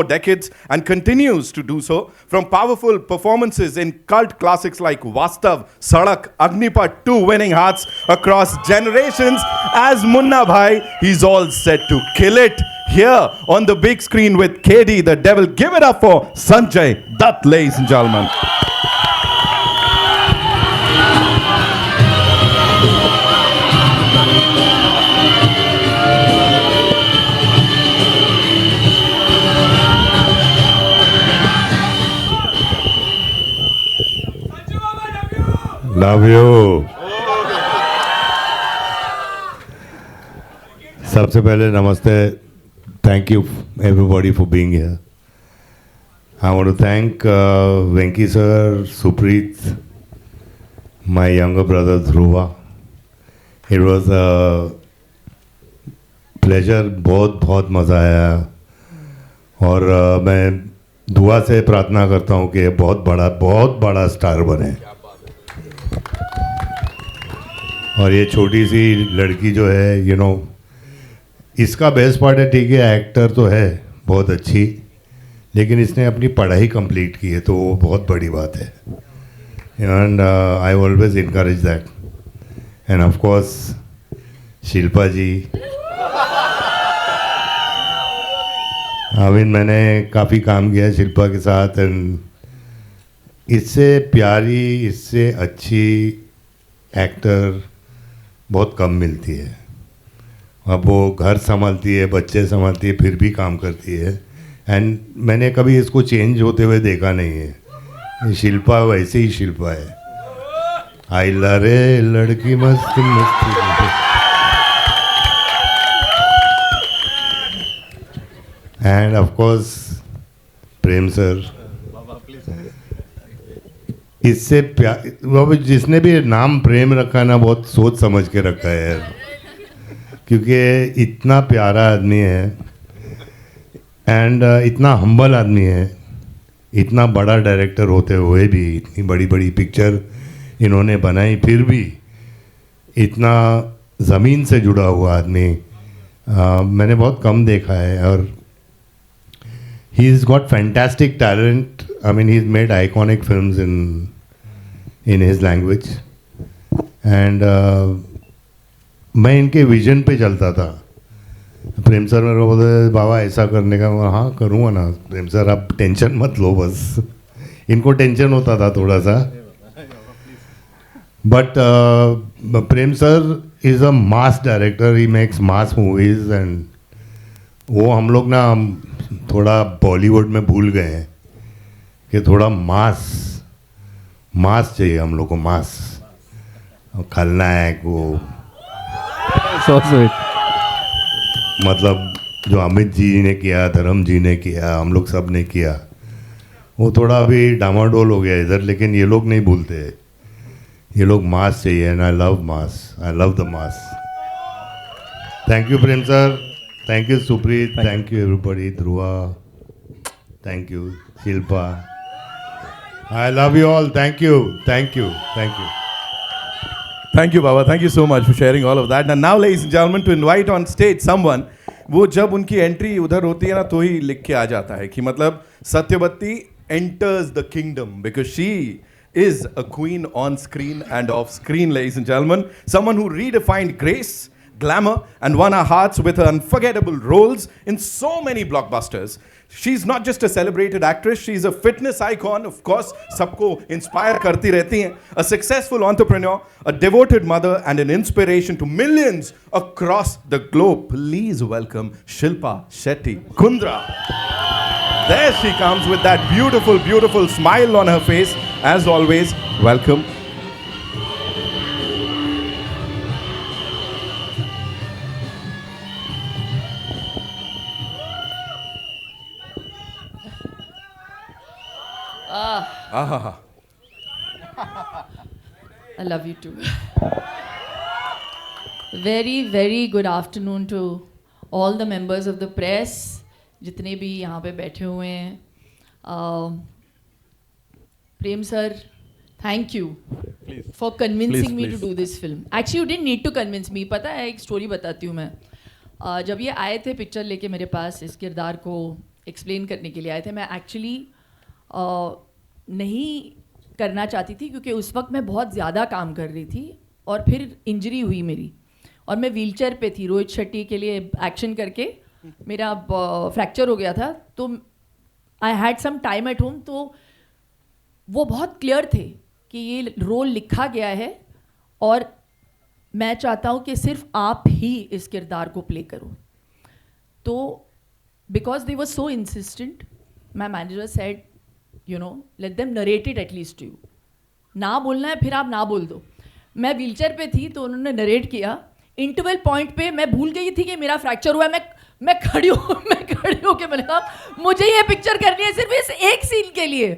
for decades and continues to do so. From powerful performances in cult classics like Vastav, Sadak, Agnipat, 2 winning hearts across generations, as Munna Bhai, he's all set to kill it here on the big screen with KD the Devil. Give it up for Sanjay Dutt, ladies and gentlemen. Love you. सबसे पहले namaste. Thank you everybody for being here. I want to thank Venky sir, Supreeth, my younger brother Dhruva. It was a pleasure. बहुत मज़ा आया और मैं दुआ से प्रार्थना करता हूँ कि बहुत बड़ा स्टार बने। और ये छोटी सी लड़की जो है इसका बेस्ट पार्ट है, ठीक है एक्टर तो है बहुत अच्छी, लेकिन इसने अपनी पढ़ाई कंप्लीट की है तो वो बहुत बड़ी बात है। And I always encourage that. And of course Shilpa ji, मैंने काफ़ी काम किया है शिल्पा के साथ एंड इससे प्यारी, इससे अच्छी एक्टर बहुत कम मिलती है। अब वो घर संभालती है, बच्चे संभालती है, फिर भी काम करती है। एंड मैंने कभी इसको चेंज होते हुए देखा नहीं है। शिल्पा वैसे ही शिल्पा है। आई रे लड़की मस्त मस्त। And of course Prem sir, इससे प्यार जिसने भी नाम प्रेम रखा ना बहुत सोच समझ के रखा है यार, क्योंकि इतना प्यारा आदमी है एंड इतना हम्बल आदमी है। इतना बड़ा डायरेक्टर होते हुए भी इतनी बड़ी बड़ी पिक्चर इन्होंने बनाई, फिर भी इतना ज़मीन से जुड़ा हुआ आदमी मैंने बहुत कम देखा है। और he is got fantastic talent. I mean, he's made iconic films in his language, and मैं इनके विजन पे चलता था। प्रेम सर मेरे को बोलते बाबा ऐसा करने का, हाँ करूँगा ना। प्रेम सर आप टेंशन मत लो, बस इनको टेंशन होता था थोड़ा सा। But Prem sir is a mass director, he makes mass movies and वो हम लोग ना थोड़ा बॉलीवुड में भूल गए हैं कि थोड़ा मास चाहिए हम लोग को। मास खलनायक वो मतलब जो अमित जी ने किया, धर्म जी ने किया, हम लोग सब ने किया, वो थोड़ा अभी डामाडोल हो गया इधर। लेकिन ये लोग नहीं भूलते, ये लोग मास चाहिए and I love mass, I love the mass. Thank you Prem sir, thank you Supreeth, thank you everybody, Dhruva, thank you Shilpa. I love you all. Thank you. Thank you. Thank you. Thank you, Baba. Thank you so much for sharing all of that. And now, ladies and gentlemen, to invite on stage someone, वो जब उनकी entry उधर होती है ना तो ही लिख के आ जाता है कि मतलब Satyavati enters the kingdom because she is a queen on screen and off screen, ladies and gentlemen. Someone who redefined grace, glamour, and won our hearts with her unforgettable roles in so many blockbusters. She's not just a celebrated actress, she's a fitness icon, of course, सबको inspire करती रहती हैं. A successful entrepreneur, a devoted mother, and an inspiration to millions across the globe. Please welcome Shilpa Shetty Kundra. There she comes with that beautiful, beautiful smile on her face. As always, welcome. I love you too. Very good afternoon to all the members of the press, जितने भी यहाँ पे बैठे हुए हैं। प्रेम sir, thank you for convincing me to do this film. Actually, you didn't need to convince me. पता है, एक स्टोरी बताती हूँ मैं। जब ये आए थे पिक्चर लेके मेरे पास इस किरदार को एक्सप्लेन करने के लिए आए थे. मैं एक्चुअली नहीं करना चाहती थी क्योंकि उस वक्त मैं बहुत ज़्यादा काम कर रही थी और फिर इंजरी हुई मेरी और मैं व्हीलचेयर पे थी. रोहित शेट्टी के लिए एक्शन करके मेरा फ्रैक्चर हो गया था, तो I had some time at home. तो वो बहुत क्लियर थे कि ये रोल लिखा गया है और मैं चाहता हूँ कि सिर्फ आप ही इस किरदार को प्ले करो. तो because they were so insistent, my manager said you know let them narrate it at least to you. ना बोलना है फिर आप ना बोल दो. मैं व्हीलचेयर पे थी तो उन्होंने नरेट किया. इंटरवल पॉइंट पे मैं भूल गई थी कि मेरा फ्रैक्चर हुआ है. मैं खड़ी हूँ कि मैंने कहा मुझे ये पिक्चर करनी है सिर्फ इस एक सीन के लिए.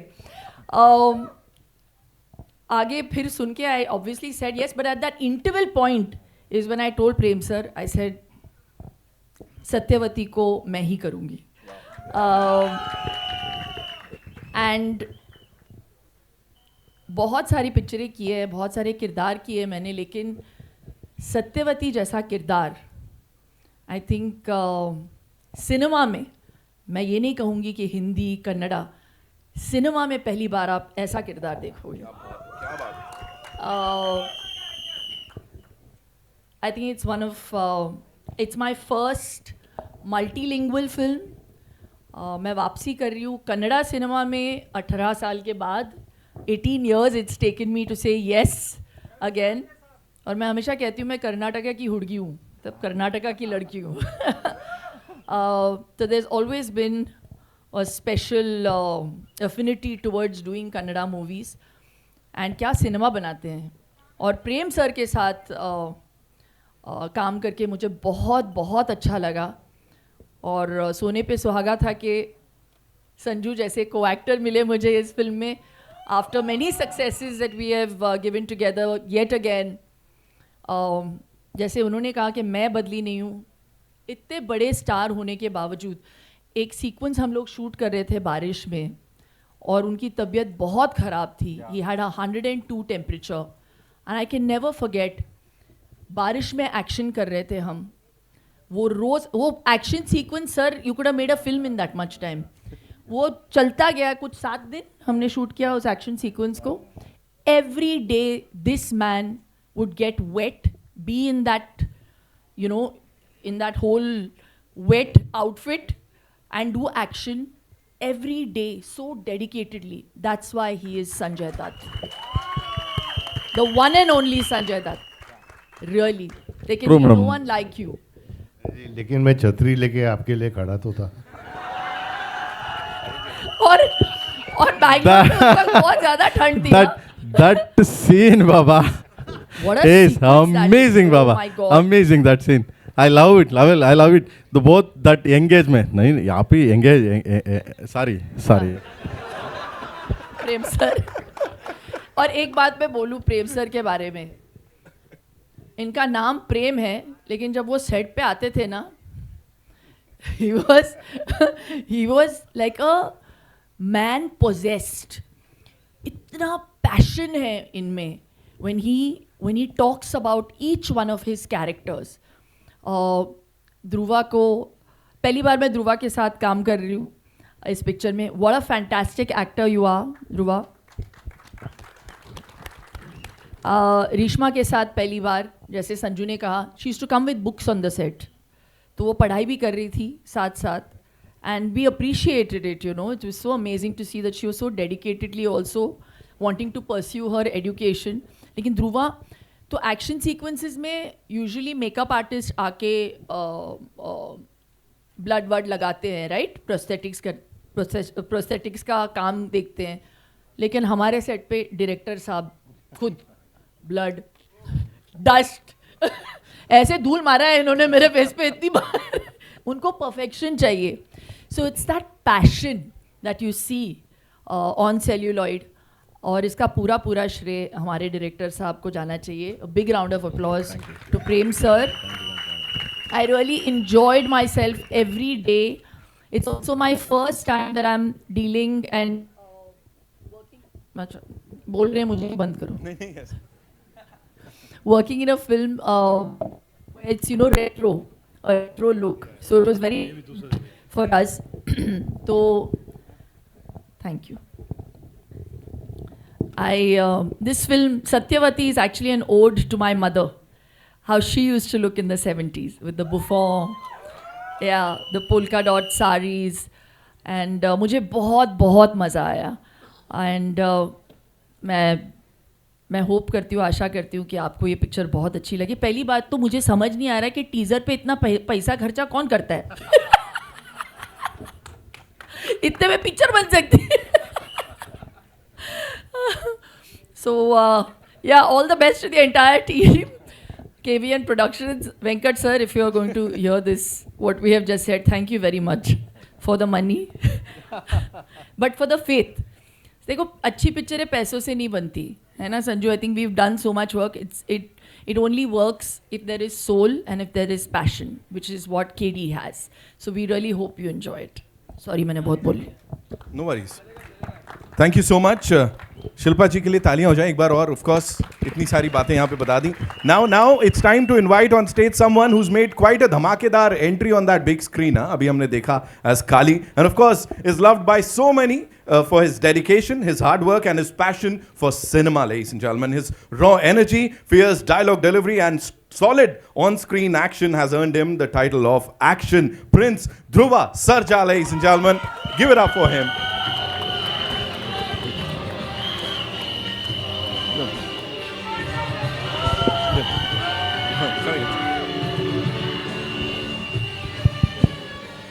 आगे फिर सुन के I obviously said yes, but at that interval point is when I told Prem sir, I said Satyavati को मैं ही करूँगी. एंड बहुत सारी पिक्चरें की है, बहुत सारे किरदार किए मैंने, लेकिन सत्यवती जैसा किरदार आई थिंक सिनेमा में, मैं ये नहीं कहूँगी कि हिंदी कन्नड़ा, सिनेमा में पहली बार आप ऐसा किरदार देखोगे. I think it's one of it's my first multilingual film. मैं वापसी कर रही हूँ कन्नड़ा सिनेमा में 18 साल के बाद. 18 years it's taken me to say yes again. और मैं हमेशा कहती हूँ मैं कर्नाटका की हुड़गी हूँ, तब कर्नाटका की लड़की हूँ. तो there's always been a special affinity towards doing Kannada movies. And क्या सिनेमा बनाते हैं. और प्रेम सर के साथ काम करके मुझे बहुत बहुत अच्छा लगा. और सोने पे सुहागा था कि संजू जैसे को एक्टर मिले मुझे इस फिल्म में. After many successes that we have given together yet again. जैसे उन्होंने कहा कि मैं बदली नहीं हूँ, इतने बड़े स्टार होने के बावजूद. एक सीक्वेंस हम लोग शूट कर रहे थे बारिश में और उनकी तबीयत बहुत ख़राब थी. He had 102 temperature and I can never forget. बारिश में एक्शन कर रहे थे हम. वो action sequence sir, you could have made a film in that much time. वो चलता गया, कुछ 7 दिन हमने शूट किया उस एक्शन सीक्वेंस को. Every day this man would get wet, be in that you know in that whole wet outfit and do action every day so dedicatedly. That's why he is Sanjay Dutt. The one and only Sanjay Dutt. Really. There can be no one like you. लेकिन मैं छतरी लेके आपके लिए खड़ा तो था. और बैंगलोर में उस वक्त बहुत ज़्यादा ठंड थी ना. That scene, Baba, What a is sequence that amazing, is. Baba. Oh my God. Amazing that scene. I love it. I love it. The both that engagement. नहीं यहाँ पे engage. Sorry. प्रेम सर. और एक बात मैं बोलूँ प्रेम सर के बारे में. इनका नाम प्रेम है, लेकिन जब वो सेट पे आते थे ना, he was like a man possessed. इतना पैशन है इनमें when he talks about each one of his characters. Dhruva को पहली बार मैं ध्रुवा के साथ काम कर रही हूँ इस पिक्चर में. What a fantastic actor you are Dhruva. Reshma के साथ पहली बार, जैसे संजू ने कहा, she used to come with books on the set. तो वो पढ़ाई भी कर रही थी साथ साथ. And we appreciated it, you know. It was so amazing to see that she was so dedicatedly also wanting to pursue her education. लेकिन ध्रुवा तो एक्शन सीक्वेंसेस में यूजुअली मेकअप आर्टिस्ट आके ब्लड वर्ड लगाते हैं, राइट. प्रोस्थेटिक्स का काम देखते हैं. लेकिन हमारे सेट पे डायरेक्टर साहब खुद ब्लड, डस्ट ऐसे धूल मारा है इन्होंने मेरे फेस पे इतनी बार. उनको परफेक्शन चाहिए. So it's that passion that you see on celluloid. और इसका पूरा श्रेय हमारे डायरेक्टर साहब को जाना चाहिए. Big round of applause to Prem sir. I really enjoyed myself every day. It's also my first time that I'm dealing and बोल रहे हैं मुझे बंद करो. Working in a film, it's retro look. So it was very for us. तो thank you. This film Satyavati is actually an ode to my mother, how she used to look in the 70s with the bouffant, yeah, the polka dot saris, and मुझे बहुत मज़ा आया. And मैं hope करती हूँ, आशा करती हूँ कि आपको ये पिक्चर बहुत अच्छी लगी. पहली बात तो मुझे समझ नहीं आ रहा है कि टीज़र पे इतना पैसा खर्चा कौन करता है. इतने में पिक्चर बन सकती है. So, yeah, all the best to the entire team. KVN Productions, Venkat sir, if you are going to hear this, what we have just said, thank you very much for the money. But for the faith. देखो अच्छी पिक्चरें पैसों से नहीं बनती है ना Sanju. I think we have done so much work. It only works if there is soul and if there is passion, which is what KD has. So we really hope you enjoy it. Sorry मैंने बहुत बोल लिया. No worries. Thank you so much. Shilpa जी के लिए तालियां हो जाएं एक बार और. Of course, इतनी सारी बातें यहाँ पे बता दी. Now it's time to invite on stage someone who's made quite a धमाकेदार entry on that big screen. अभी हमने देखा as Kali, and of course is loved by so many for his dedication, his hard work, and his passion for cinema, ladies and gentlemen. His raw energy, fierce dialogue delivery, and solid on-screen action has earned him the title of Action Prince Dhruva Sarja, ladies and gentlemen. Give it up for him.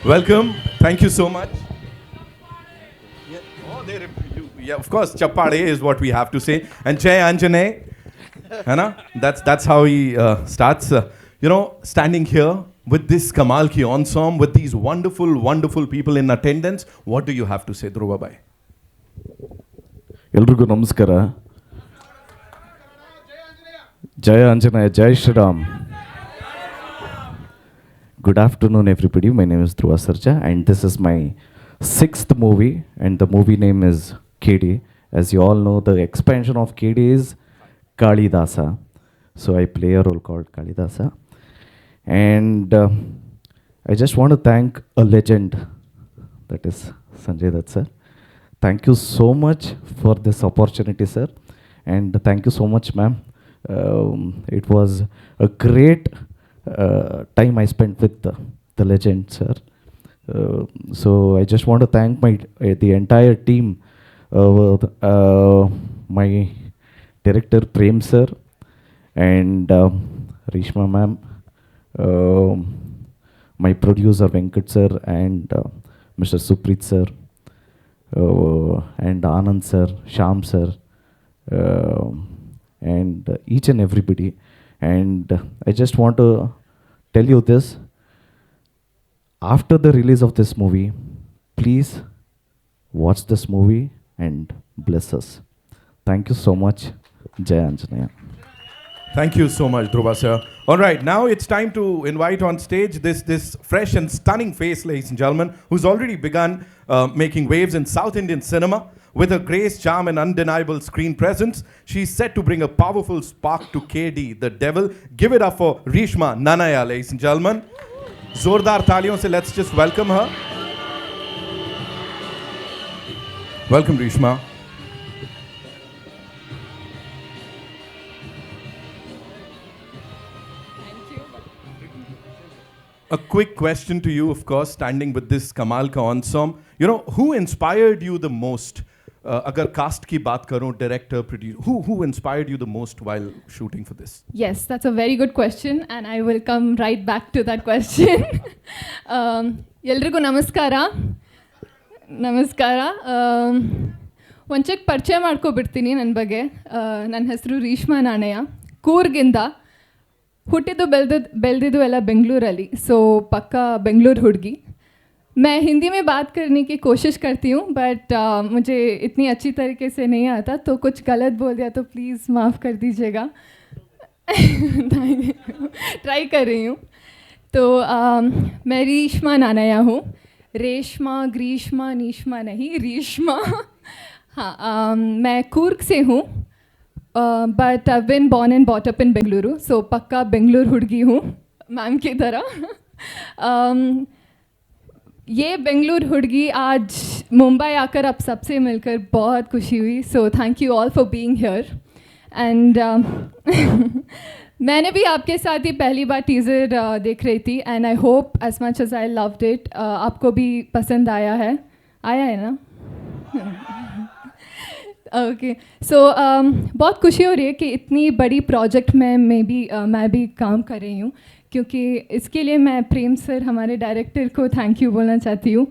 Welcome. Thank you so much. Yeah, of course, Chappade is what we have to say. And Jay Anjane, है ना? That's how he starts. Standing here with this Kamal ki ensemble, with these wonderful people in attendance, what do you have to say, Dhruva bhai? ಎಲ್ರಿಗೂ ನಮಸ್ಕಾರ. ಜಯ ಆಂಜನೇಯ, ಜೈ Shriram. Good afternoon, everybody. My name is Dhruva Sarja, and this is my 6th movie, and the movie name is KD. As you all know, the expansion of KD is Kalidasa. So I play a role called Kalidasa. And I just want to thank a legend, that is Sanjay Dutt sir. Thank you so much for this opportunity, sir. And thank you so much, ma'am. It was a great time I spent with the legend, sir. So I just want to thank the entire team, my director Prem sir, and Rishma ma'am, my producer Venkat sir, and Mr. Supreet sir, and Anand sir, Sham sir, and each and everybody. And I just want to tell you this. After the release of this movie, please watch this movie and bless us. Thank you so much. Jai Anjaneya. Thank you so much, Dhruva sir. All right, now it's time to invite on stage this fresh and stunning face, ladies and gentlemen, who's already begun making waves in South Indian cinema. With her grace, charm, and undeniable screen presence, she's set to bring a powerful spark to KD, the devil. Give it up for Rishma Nanaya, ladies and gentlemen. Zordar taliyon se let's just welcome her. Welcome, Rishma. A quick question to you, of course, standing with this Kamal ka ensemble. Who inspired you the most? अगर cast की बात करूं, director, producer, who inspired you the most while shooting for this? Yes, that's a very good question, and I will come right back to that question. ಎಲ್ರಿಗೂ ನಮಸ್ಕಾರ. ಒಂಚಕ್ಕೆ ಪರಿಚಯ ಮಾಡ್ಕೊಬಿಡ್ತೀನಿ ನನ್ನ ಬಗ್ಗೆ. ನನ್ನ ಹೆಸರು ರೀಶ್ಮಾ ನಾಣಯ್ಯ, ಕೂರ್ಗಿಂದ. ಹುಟ್ಟಿದ್ದು ಬೆಳೆದಿದ್ದು ಎಲ್ಲ ಬೆಂಗಳೂರಲ್ಲಿ, सो पक्का बेंगलुरु हुडगी. मैं हिंदी में बात करने की कोशिश करती हूँ, बट मुझे इतनी अच्छी तरीके से नहीं आता, तो कुछ गलत बोल दिया तो प्लीज़ माफ़ कर दीजिएगा. ट्राई कर रही हूँ. तो मैं रीश्मा नानया हूँ. रेशमा, ग्रीष्मा, नीश्मा नहीं, रीश्मा. हाँ, मैं कूर्ग से हूँ, but I been born and brought up in Bengaluru, so पक्का बेंगलुरु हुडगी हूँ मैम की तरह. ये बेंगलुरु हुडगी आज मुंबई आकर आप सबसे मिलकर बहुत खुशी हुई. So thank you all for being here. And मैंने भी आपके साथ ही पहली बार टीज़र देख रही थी and I hope as much as I loved it आपको भी पसंद आया है ना. ओके सो बहुत खुशी हो रही है कि इतनी बड़ी प्रोजेक्ट में मैं भी काम कर रही हूँ, क्योंकि इसके लिए मैं प्रेम सर हमारे डायरेक्टर को थैंक यू बोलना चाहती हूँ.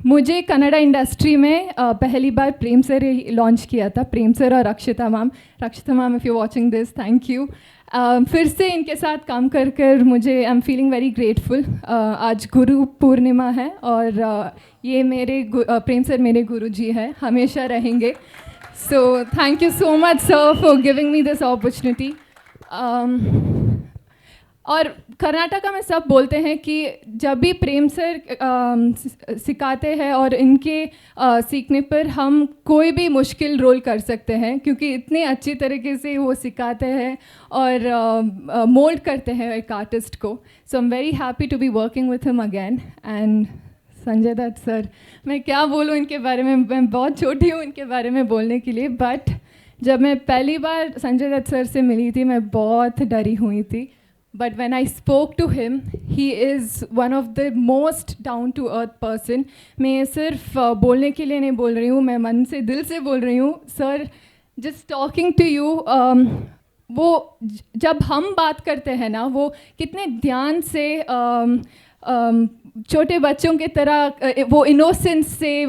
मुझे कन्नड़ा इंडस्ट्री में पहली बार प्रेम सर लॉन्च किया था, प्रेम सर और रक्षिता ma'am if you watching this thank you. फिर से इनके साथ काम कर मुझे I am feeling very grateful. आज गुरु पूर्णिमा है और ये प्रेम सर मेरे गुरु जी हैं, हमेशा रहेंगे. So thank you so much sir for giving me this opportunity. और कर्नाटका में सब बोलते हैं कि जब भी प्रेम सर सिखाते हैं और इनके सीखने पर हम कोई भी मुश्किल रोल कर सकते हैं, क्योंकि इतने अच्छी तरीके से वो सिखाते हैं और मोल्ड करते हैं एक आर्टिस्ट को. So I am very happy to be working with him again. And Sanjay Dutt sir, मैं क्या बोलूँ इनके बारे में, मैं बहुत छोटी हूँ इनके बारे में बोलने के लिए. बट जब मैं पहली बार संजय दत्त सर से मिली थी मैं बहुत डरी हुई थी. But when I spoke to him, he is one of the most down to earth person. मैं ये सिर्फ बोलने के लिए नहीं बोल रही हूँ, मैं मन से दिल से बोल रही हूँ. Sir, just talking to you, वो जब हम बात करते हैं ना, वो कितने ध्यान से छोटे बच्चों की तरह वो इनोसेंस से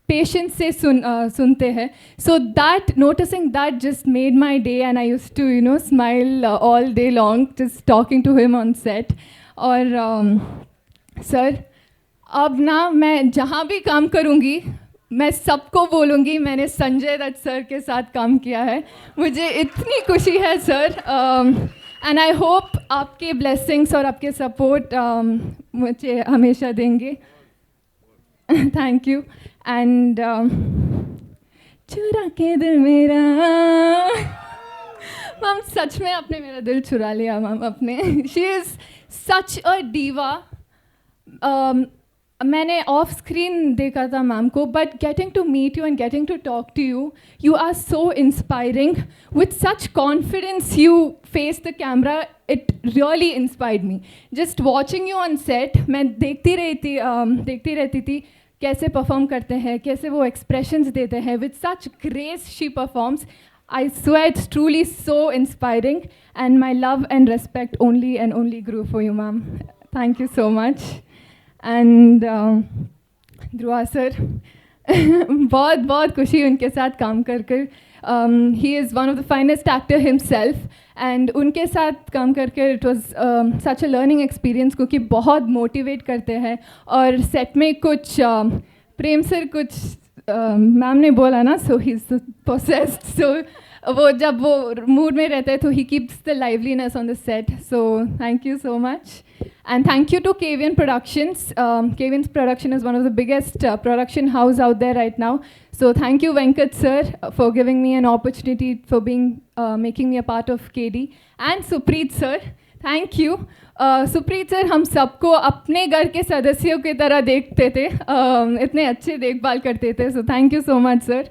पेशेंस से सुनते हैं. So that noticing that just made my day and I used to smile all day long just talking to him on set. और सर, अब ना मैं जहाँ भी काम करूँगी मैं सबको बोलूँगी मैंने संजय दत्त सर के साथ काम किया है. मुझे इतनी खुशी है सर. एंड आई होप आपके ब्लेसिंग्स और आपके सपोर्ट मुझे हमेशा देंगे. Thank you. एंड चुरा के दिल मेरा, मैम सच में आपने मेरा दिल चुरा लिया मैम अपने. She is such a diva. मैंने ऑफ स्क्रीन देखा था मैम को, but getting to meet you and getting to talk to you, you are so inspiring. With such confidence you face the camera, it really inspired me. Just watching you on set मैं देखती रहती थी कैसे perform करते हैं, कैसे वो expressions देते हैं. With such grace she performs. I swear it's truly so inspiring and my love and respect only and only grew for you ma'am. Thank you so much. And Dhruva sir, बहुत बहुत खुशी उनके साथ काम कर. He is one of the finest actor himself and उनके साथ काम करके it was such a learning experience, क्योंकि बहुत मोटिवेट करते हैं. और सेट में कुछ प्रेम सर कुछ मैम ने बोला ना, सो ही इज़ पोसेस्ड. सो वो जब वो मूड में रहते हैं तो he keeps the liveliness on the set. So thank you so much. And thank you to KVN Productions. KVN's production is one of the biggest production house out there right now. So thank you Venkat sir for giving me an opportunity for making me a part of KD. And Supreet sir, thank you. Supreet sir हम सबको अपने घर के सदस्यों की तरह देखते थे, इतने अच्छे देखभाल करते थे. So thank you so much sir.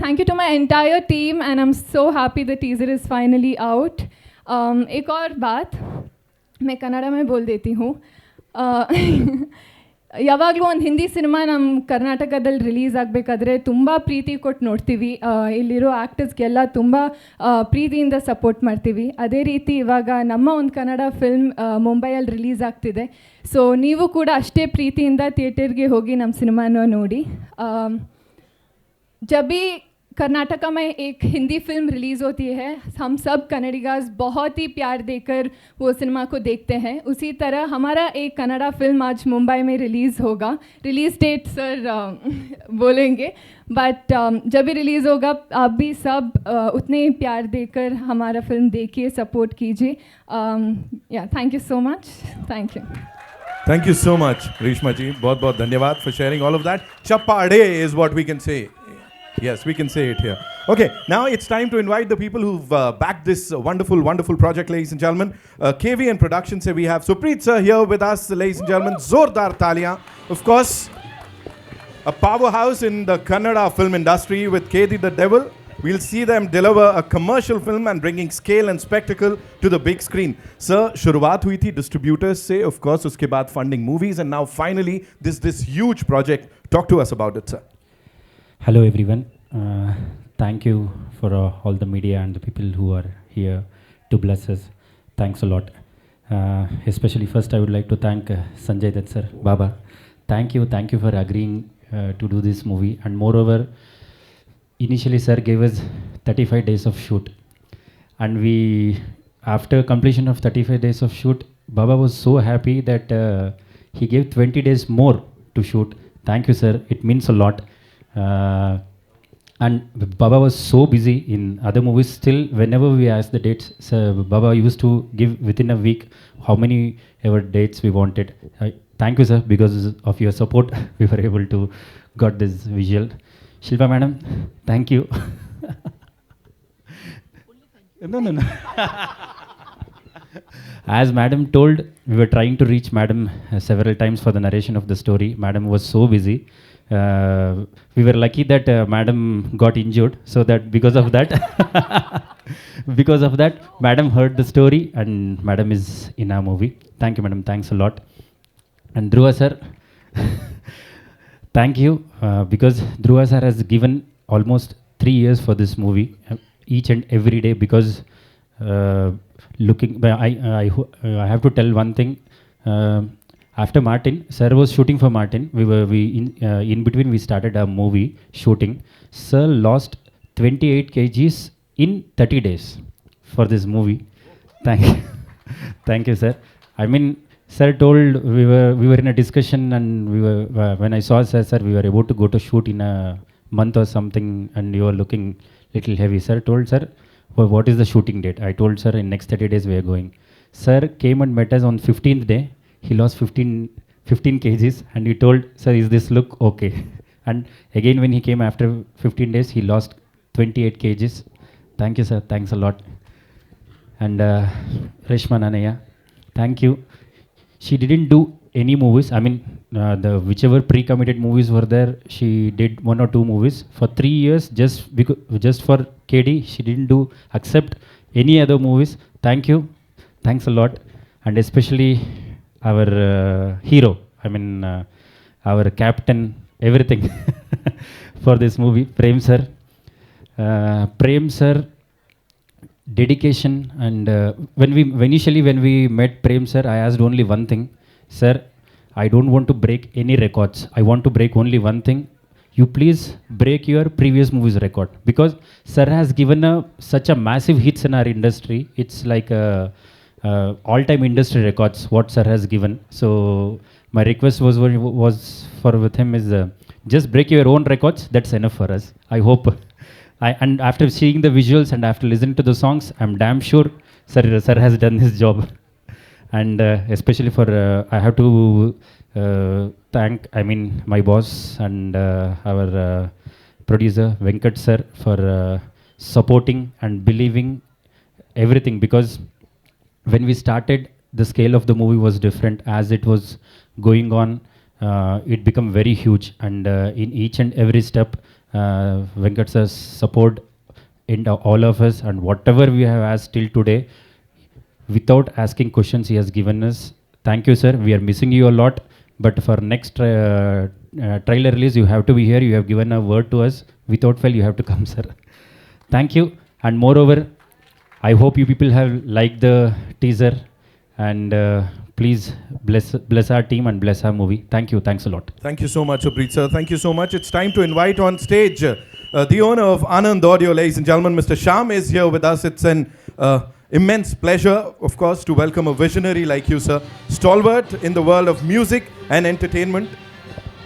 Thank you to my entire team and I'm so happy the teaser is finally out. एक और बात मैं कन्नड़ में बोल देती हूँ. ಯಾವಾಗಲೂ ಒಂದು ಹಿಂದಿ ಸಿನಿಮಾ ನಮ್ಮ ಕರ್ನಾಟಕದಲ್ಲಿ ರಿಲೀಸ್ ಆಗಬೇಕಾದ್ರೆ ತುಂಬ ಪ್ರೀತಿ ಕೊಟ್ಟು ನೋಡ್ತೀವಿ, ಇಲ್ಲಿರೋ ಆ್ಯಕ್ಟರ್ಸ್ಗೆಲ್ಲ ತುಂಬ ಪ್ರೀತಿಯಿಂದ ಸಪೋರ್ಟ್ ಮಾಡ್ತೀವಿ. ಅದೇ ರೀತಿ ಇವಾಗ ನಮ್ಮ ಒಂದು ಕನ್ನಡ ಫಿಲ್ಮ್ ಮುಂಬೈಯಲ್ಲಿ ರಿಲೀಸ್ ಆಗ್ತಿದೆ. ಸೊ ನೀವು ಕೂಡ ಅಷ್ಟೇ ಪ್ರೀತಿಯಿಂದ ಥಿಯೇಟರ್ಗೆ ಹೋಗಿ ನಮ್ಮ ಸಿನಿಮಾನ ನೋಡಿ. जब भी कर्नाटका में एक हिंदी फिल्म रिलीज़ होती है हम सब कन्नडिगास बहुत ही प्यार देकर वो सिनेमा को देखते हैं. उसी तरह हमारा एक कन्नड़ा फिल्म आज मुंबई में रिलीज़ होगा. रिलीज़ डेट सर बोलेंगे, बट जब भी रिलीज़ होगा आप भी सब उतने ही प्यार देकर हमारा फिल्म देखिए, सपोर्ट कीजिए. Thank you so much. Thank you. Thank you so much, Reshma ji. बहुत बहुत धन्यवाद for sharing all of that. Chappade is what we can say. Yes, we can say it here. Okay, now it's time to invite the people who've backed this wonderful, wonderful project, ladies and gentlemen. KVN Productions, se we have Supreet sir here with us, ladies and gentlemen. Zordar Taliyan. Of course, a powerhouse in the Kannada film industry with KD the Devil. We'll see them deliver a commercial film and bringing scale and spectacle to the big screen. Sir, शुरुआत हुई थी distributors से, of course, उसके बाद funding movies, and now finally this huge project. Talk to us about it, sir. Hello everyone. Thank you for all the media and the people who are here to bless us. Thanks a lot. Especially first I would like to thank Sanjay Dutt sir, Baba. Thank you for agreeing to do this movie. And moreover, initially sir gave us 35 days of shoot. And after completion of 35 days of shoot, Baba was so happy that he gave 20 days more to shoot. Thank you sir, it means a lot. And Baba was so busy in other movies. Still, whenever we asked the dates, Baba used to give within a week how many ever dates we wanted. Thank you, sir, because of your support, we were able to got this visual. Shilpa madam, thank you. No. As madam told, we were trying to reach madam several times for the narration of the story. Madam was so busy. We were lucky that madam got injured, so that because of that madam heard the story and madam is in our movie. Thank you madam, thanks a lot. And Dhruva sir, thank you because Dhruva sir has given almost 3 years for this movie, each and every day, because I have to tell one thing. After Martin, sir was shooting for Martin. In between we started a movie shooting. Sir lost 28 kgs in 30 days for this movie. Thank you, sir. I mean, sir told we were in a discussion, and when I saw sir, we were about to go to shoot in a month or something, and you were looking little heavy. Sir told sir, well, what is the shooting date? I told sir in next 30 days we are going. Sir came and met us on 15th day. He lost 15 kgs and he told, sir, is this look okay? And again when he came after 15 days, he lost 28 kgs. Thank you, sir. Thanks a lot. And Reshma Nanaya, thank you. She didn't do any movies. I mean, whichever pre-committed movies were there, she did 1 or 2 movies. For 3 years, just for KD, she didn't accept any other movies. Thank you. Thanks a lot. And especially our hero, our captain, everything for this movie, Prem sir. Prem sir, dedication, and when we met Prem sir, I asked only one thing, sir, I don't want to break any records. I want to break only one thing. You please break your previous movies record, because sir has given such a massive hits in our industry. It's like all-time industry records what sir has given. So my request was with him is just break your own records. That's enough for us. I hope. And after seeing the visuals and after listening to the songs, I'm damn sure sir has done his job. And especially for I have to thank my boss and our producer Venkat sir for supporting and believing everything, because when we started, the scale of the movie was different. As it was going on, it became very huge, and in each and every step, Venkat sir's support in all of us, and whatever we have asked till today, without asking questions, he has given us. Thank you, sir. We are missing you a lot, but for next trailer release, you have to be here. You have given a word to us. Without fail, you have to come, sir. Thank you. And moreover, I hope you people have liked the teaser, and please bless our team and bless our movie. Thank you. Thanks a lot. Thank you so much, Supreet sir. Thank you so much. It's time to invite on stage the owner of Anand Audio, ladies and gentlemen. Mr. Shyam is here with us. It's an immense pleasure, of course, to welcome a visionary like you, sir. Stalwart in the world of music and entertainment.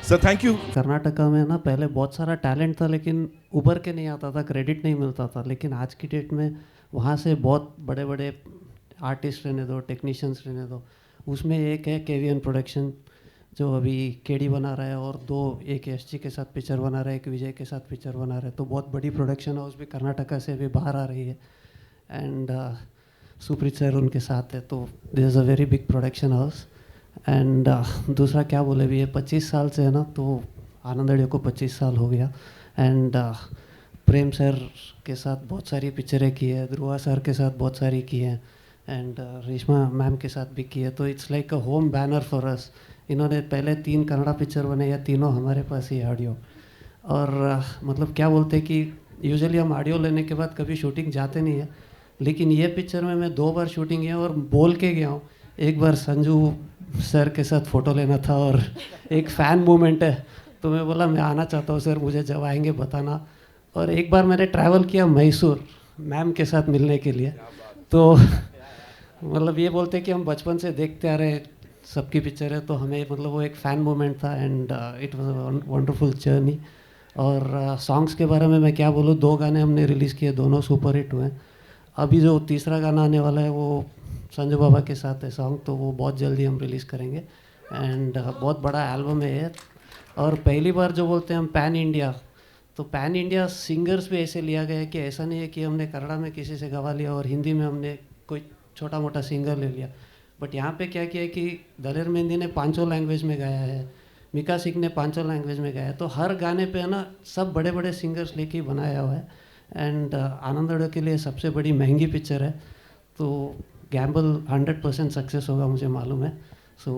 Sir, thank you. Karnataka में ना पहले बहुत सारा talent था, लेकिन उभर के नहीं आता था, क्रेडिट नहीं मिलता था. लेकिन आज की डेट में वहाँ से बहुत बड़े बड़े आर्टिस्ट रहने दो, टेक्नीशियंस रहने दो, उसमें एक है KVN प्रोडक्शन, जो अभी केडी बना रहा है और दो, एक एसजी के साथ पिक्चर बना रहा है, एक विजय के साथ पिक्चर बना रहा है, तो बहुत बड़ी प्रोडक्शन हाउस भी कर्नाटका से भी बाहर आ रही है एंड सुप्रीत सर उनके साथ है, तो this is a very big production house and दूसरा क्या बोले भी ये 25 साल से है ना, तो आनंद अडियो को 25 साल हो गया एंड प्रेम सर के साथ बहुत सारी पिक्चरें की है, ध्रुवा सर के साथ बहुत सारी की हैं एंड रेशमा मैम के साथ भी की है, तो it's like a home banner for us. इन्होंने पहले 3 कन्नड़ा पिक्चर बनाए, या तीनों हमारे पास ही ऑडियो, और मतलब क्या बोलते हैं कि यूजुअली हम ऑडियो लेने के बाद कभी शूटिंग जाते नहीं है, लेकिन ये पिक्चर में मैं 2 बार शूटिंग किया और बोल के गया हूँ। एक बार संजू सर के साथ फ़ोटो लेना था और एक फ़ैन मूवमेंट है, तो मैं बोला मैं आना चाहता हूँ सर, मुझे जब आएंगे बताना। और एक बार मैंने ट्रैवल किया मैसूर मैम के साथ मिलने के लिए, तो मतलब ये बोलते कि हम बचपन से देखते आ रहे सबकी पिक्चर है, तो हमें मतलब वो एक फ़ैन मोमेंट था and it was a wonderful journey. और सॉन्ग्स के बारे में मैं क्या बोलूँ, 2 गाने हमने रिलीज़ किए, दोनों सुपर हिट हुए। अभी जो तीसरा गाना आने वाला है वो संजू बाबा के साथ है सॉन्ग, तो वो बहुत जल्दी हम रिलीज़ करेंगे एंड बहुत बड़ा एल्बम है ये। और पहली बार जो बोलते हैं हम पैन इंडिया, तो पैन इंडिया सिंगर्स भी ऐसे लिया गया है कि ऐसा नहीं है कि हमने कन्नड़ा में किसी से गवा लिया और हिंदी में हमने कोई छोटा मोटा सिंगर ले लिया, बट यहाँ पे क्या किया है कि दलेर मेहंदी ने 5 लैंग्वेज में गाया है, मिका सिंह ने 5 लैंग्वेज में गाया है, तो हर गाने पे है ना सब बड़े बड़े सिंगर्स लेके ही बनाया हुआ है एंड आनंद अडियो के लिए सबसे बड़ी महंगी पिक्चर है, तो गैम्बल 100% सक्सेस होगा मुझे मालूम है। सो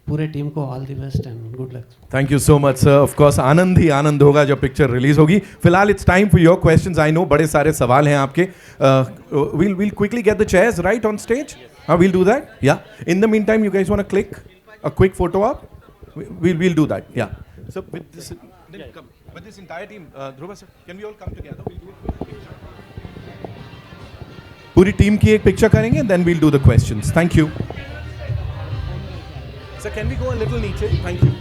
पूरे टीम को all the best and good luck. Thank you so much sir. Of course आनंद ही आनंद होगा जब पिक्चर रिलीज होगी। फिलहाल it's time for your questions. I know बड़े सारे सवाल हैं आपके। we'll quickly get the chairs right on stage. We'll do that. Yeah. In the meantime, you guys want to click a quick photo up? We'll do that. Yeah. So with this, with this entire team, Dhruva sir, can we all come together? We'll do it. पूरी team की एक picture करेंगे, then we'll do the questions. Thank you. Sir, can we go a little नीचे? Thank you.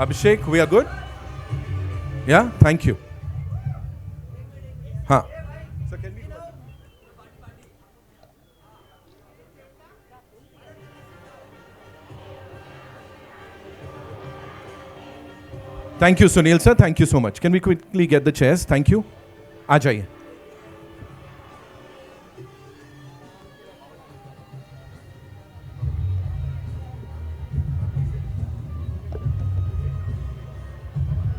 Abhishek, we are good? Yeah, thank you. हाँ. Sir, can we go? Thank you, Sunil sir. Thank you so much. Can we quickly get the chairs? Thank you. आ जाइए.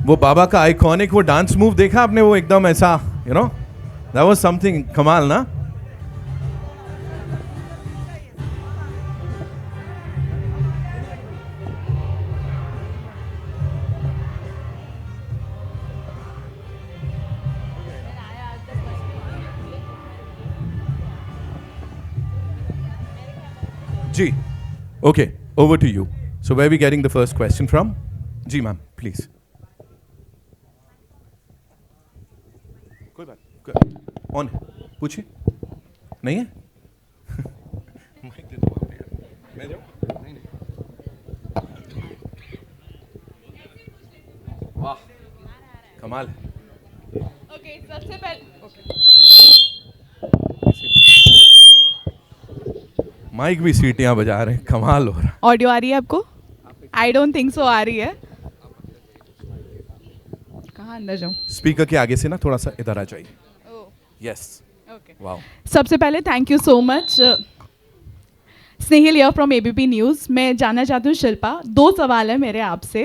वो बाबा का iconic वो dance move देखा आपने? वो एकदम ऐसा, you know, that was something कमाल ना? जी, okay, over to you. So where are we getting the first question from? जी मैम, please. कोई बात, ऑन है, पूछिए। नहीं है? माइक दे दो आप यार। मैं जाऊँ? नहीं। वाह, कमाल है। ओके, सबसे पहले माइक भी सीटियां बजा रहे हैं, कमाल हो रहा। ऑडियो आ रही है आपको? आई डोंट थिंक सो आ रही है। कहाँ अंदर जाऊँ? स्पीकर के आगे से ना थोड़ा सा इधर आ जाइए। Yes, okay. वाओ। सबसे पहले thank you so much. Snehil here from ABP news. मैं जानना चाहती हूँ शिल्पा, 2 सवाल है मेरे आपसे।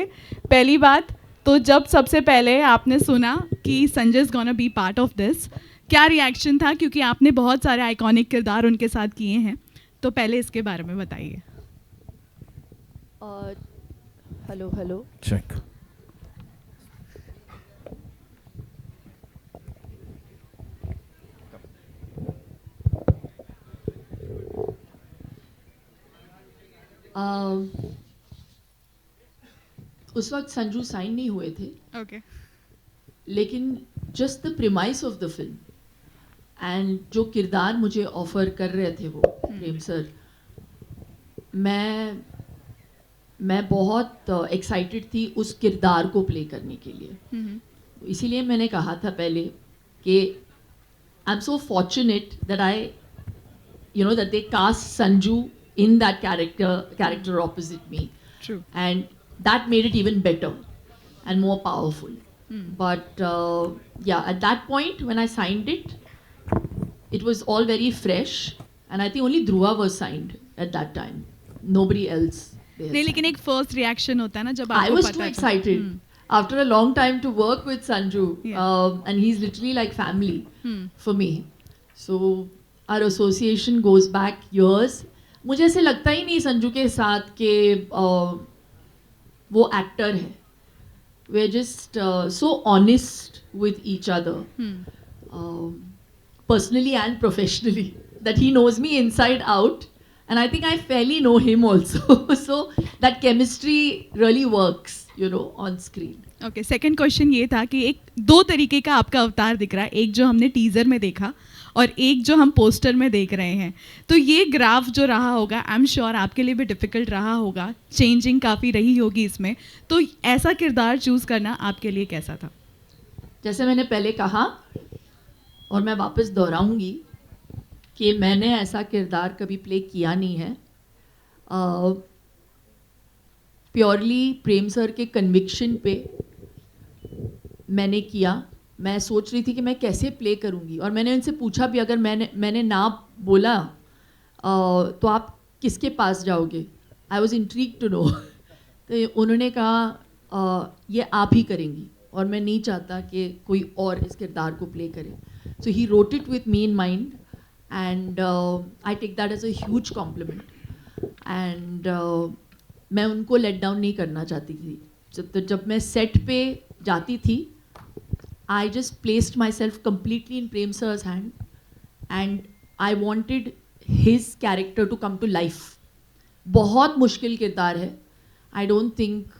पहली बात तो जब सबसे पहले आपने सुना कि Sanjay is gonna be part of this, क्या रिएक्शन था? क्योंकि आपने बहुत सारे आइकॉनिक किरदार उनके साथ किए हैं, तो पहले इसके बारे में बताइए। Hello hello, check. उस वक्त संजू साइन नहीं हुए थे, ओके। लेकिन just the premise of the film and जो किरदार मुझे ऑफर कर रहे थे वो प्रेम सर, मैं मैं बहुत एक्साइटेड थी उस किरदार को प्ले करने के लिए. इसीलिए मैंने कहा था पहले कि I am so fortunate that I that they cast Sanju in that character opposite me. True. And that made it even better and more powerful. But yeah, at that point when I signed it, it was all very fresh, and I think only Dhruva was signed at that time. Nobody else. they had नहीं, लेकिन signed. एक first reaction होता है ना जब I आपको was पता too था. excited after a long time to work with Sanju, Yeah. and he's literally like family for me. So our association goes back years. मुझे ऐसे लगता ही नहीं संजू के साथ कि वो एक्टर है. We're just so honest with each other, personally and professionally, that he knows me inside out, and I think I fairly know him also. So that chemistry really works, on screen. Okay, second question ये था कि एक दो तरीके का आपका अवतार दिख रहा है, एक जो हमने टीजर में देखा और एक जो हम पोस्टर में देख रहे हैं. तो ये ग्राफ जो रहा होगा, आई एम श्योर आपके लिए भी डिफ़िकल्ट रहा होगा, चेंजिंग काफ़ी रही होगी इसमें. तो ऐसा किरदार चूज़ करना आपके लिए कैसा था? जैसे मैंने पहले कहा और मैं वापस दोहराऊंगी कि मैंने ऐसा किरदार कभी प्ले किया नहीं है. प्योरली प्रेम सर के कन्विक्शन पे मैंने किया. मैं सोच रही थी कि मैं कैसे प्ले करूंगी, और मैंने उनसे पूछा भी, अगर मैंने ना बोला तो आप किसके पास जाओगे? I was intrigued to know. तो उन्होंने कहा ये आप ही करेंगी, और मैं नहीं चाहता कि कोई और इस किरदार को प्ले करे. So he wrote it with me in mind, and I take that as a huge compliment. And मैं उनको लेट डाउन नहीं करना चाहती थी. जब मैं सेट पे जाती थी, I just placed myself completely in Prem sir's hand, and I wanted his character to come to life. बहुत मुश्किल किरदार है. I don't think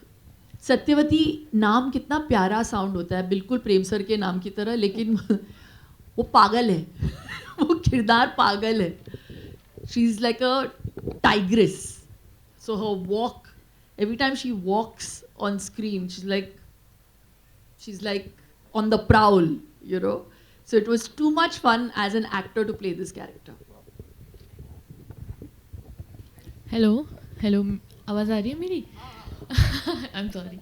सत्यवती नाम कितना प्यारा साउंड होता है, बिल्कुल प्रेम सर के नाम की तरह, लेकिन वो पागल है. वो किरदार पागल है. She is like a tigress. So her walk, every time she walks on screen, she's like on the prowl, So it was too much fun as an actor to play this character. Hello, आवाज़ आ रही है मेरी? I am sorry.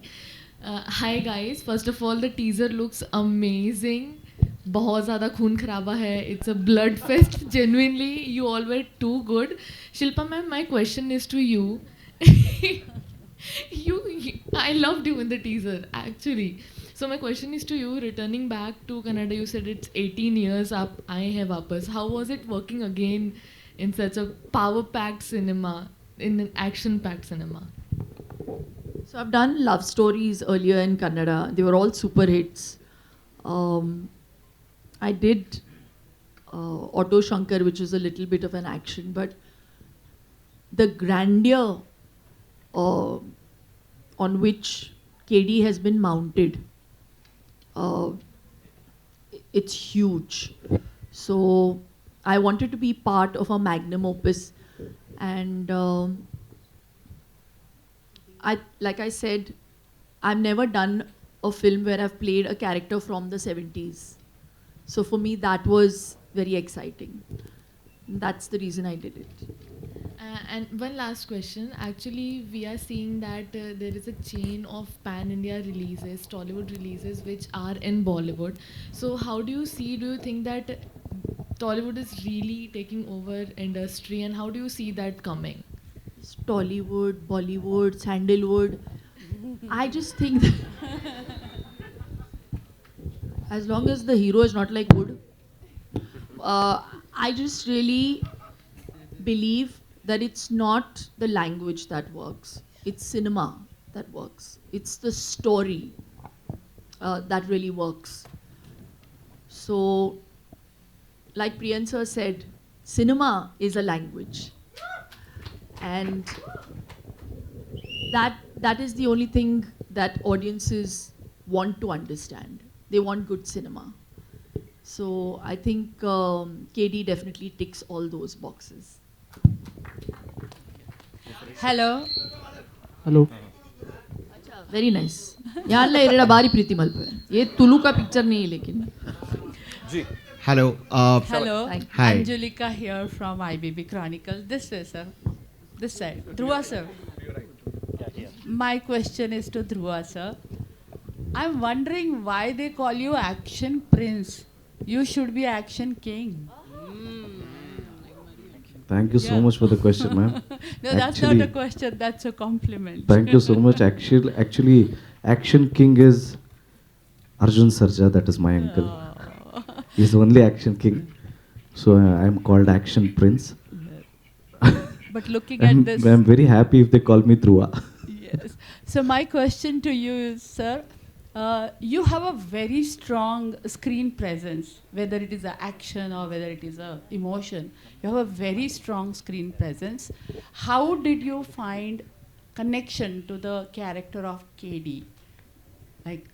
Hi guys, first of all the teaser looks amazing. बहुत ज़्यादा खून खराबा है. It's a blood fest. Genuinely you all were too good. Shilpa ma'am, my question is to you. I loved you in the teaser, actually. So my question is to you, returning back to Kannada, you said it's 18 years आप आए हैं वापस. How was it working again in such a power-packed cinema, in an action-packed cinema? So I've done love stories earlier in Kannada. They were all super hits. I did Auto Shankar, which was a little bit of an action, but the grandeur on which KD has been mounted, it's huge. So I wanted to be part of a magnum opus, and like I said, I've never done a film where I've played a character from the 70s. So for me, that was very exciting. That's the reason I did it. And one last question. Actually, we are seeing that there is a chain of pan-India releases, Tollywood releases, which are in Bollywood. So how do you see, do you think that Tollywood is really taking over industry, and how do you see that coming? It's Tollywood, Bollywood, Sandalwood. I just think that as long as the hero is not like wood, I just really believe that it's not the language that works. It's cinema that works. It's the story that really works. So, like Priyan sir said, cinema is a language. And that is the only thing that audiences want to understand. They want good cinema. So I think KD definitely ticks all those boxes. Hello. Hello very nice. यार एरड़ा बारी प्रीति मल्पे. ये तुलु का picture नहीं है लेकिन. Hello. Hello, Hi. Angelica here from IBB Chronicle. This way, sir. This side. Dhruva, sir. My question is to Dhruva, sir. I'm wondering why they call you Action Prince. You should be Action King. Thank you so much for the question, ma'am. No, that's not a question. That's a compliment. Thank you so much. Actually, Action King is Arjun Sarja. That is my uncle. He's only Action King. So I'm called Action Prince. But looking at this. I'm very happy if they call me Dhruva. Yes. So my question to you is, sir, you have a very strong screen presence, whether it is a action or whether it is a emotion. You have a very strong screen presence. How did you find connection to the character of KD? Like,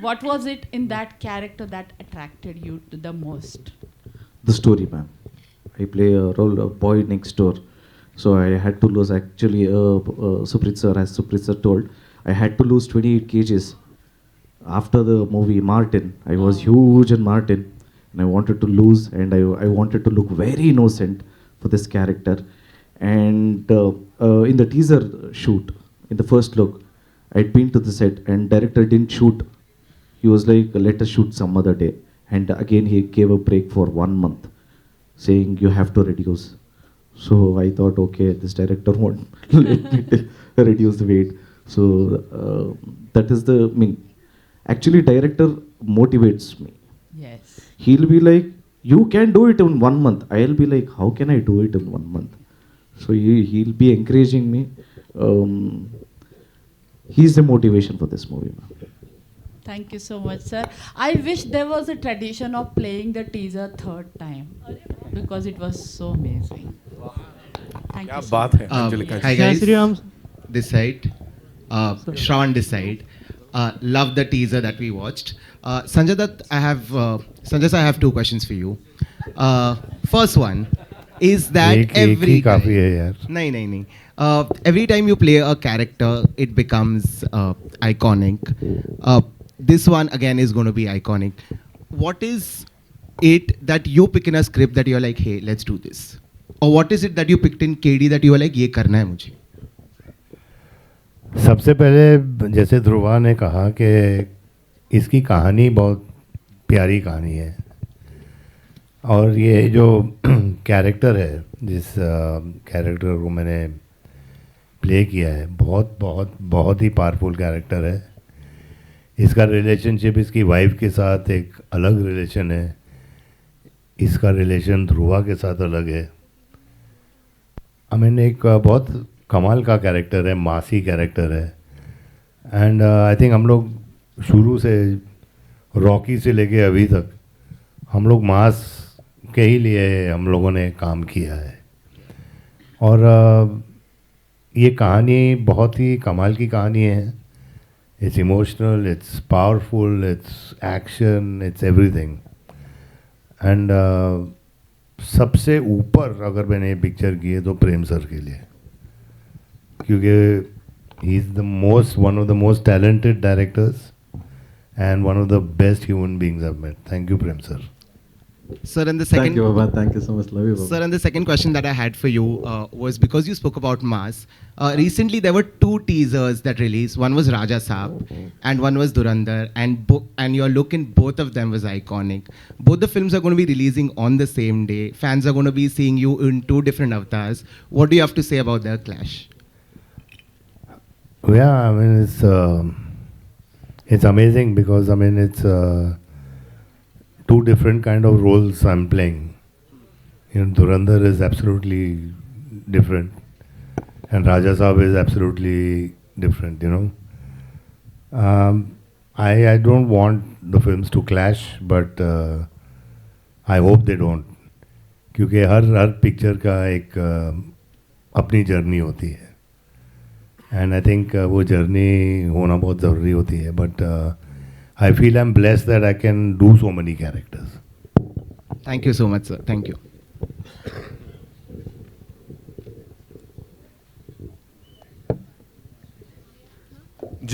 what was it in that character that attracted you to the most? The story, ma'am. I play a role of boy next door. So I had to lose, actually, Suprit sir, as Suprit sir told, I had to lose 28 kgs. After the movie Martin, I was huge in Martin, and I wanted to lose, and I wanted to look very innocent for this character. And in the teaser shoot, in the first look, I'd been to the set, and director didn't shoot. He was like, let us shoot some other day. And again, he gave a break for 1 month, saying, you have to reduce. So I thought, okay, this director won't let me reduce the weight. So that is the, actually director motivates me. Yes. He'll be like, you can do it in 1 month. I'll be like, how can I do it in 1 month? So he'll be encouraging me. He's the motivation for this movie, ma'am. Thank you so much, sir. I wish there was a tradition of playing the teaser third time because it was so amazing. Thank क्या you. बात है Angelica Hi ji. guys. This side. Shravan this side. Love the teaser that we watched. Sanjay Dutt, Sanjay sir, I have 2 questions for you. First one is that एक ही काफी है यार. नहीं. Every time you play a character, it becomes iconic. This one again is going to be iconic. What is it that you pick in a script that you're like, hey, let's do this? Or what is it that you picked in KD that you were like, ये करना है मुझे? सबसे पहले जैसे ध्रुवा ने कहा कि इसकी कहानी बहुत प्यारी कहानी है, और ये जो कैरेक्टर है, जिस कैरेक्टर को मैंने प्ले किया है, बहुत बहुत बहुत ही पावरफुल कैरेक्टर है. इसका रिलेशनशिप इसकी वाइफ के साथ एक अलग रिलेशन है, इसका रिलेशन ध्रुवा के साथ अलग है. एक बहुत कमाल का कैरेक्टर है, मासी कैरेक्टर है. एंड आई थिंक हम लोग शुरू से रॉकी से लेके अभी तक हम लोग मास के ही लिए हम लोगों ने काम किया है. और ये कहानी बहुत ही कमाल की कहानी है. It's emotional, it's powerful, it's action, it's everything. And सबसे ऊपर अगर मैंने ये पिक्चर की है तो प्रेम सर के लिए, क्योंकि he is the most one of the most talented directors and one of the best human beings I've met. Thank you, Prem sir. Sir, and the second. Thank you, Baba. Thank you so much. Love you, Baba. Sir, and the second question that I had for you was because you spoke about Mass. Recently, there were 2 teasers that released. One was Raja Saab, and one was Durandar, and your look in both of them was iconic. Both the films are going to be releasing on the same day. Fans are going to be seeing you in 2 different avatars. What do you have to say about their clash? Yeah, I mean it's amazing because I mean it's 2 different kind of roles I'm playing. You know, Durandar is absolutely different, and Raja Saab is absolutely different. You know, I don't want the films to clash, but I hope they don't, क्योंकि हर picture का एक अपनी journey होती है. And I think वो journey होना बहुत ज़रूरी होती है. But I feel I am blessed that I can do so many characters. Thank you so much, sir. Thank you.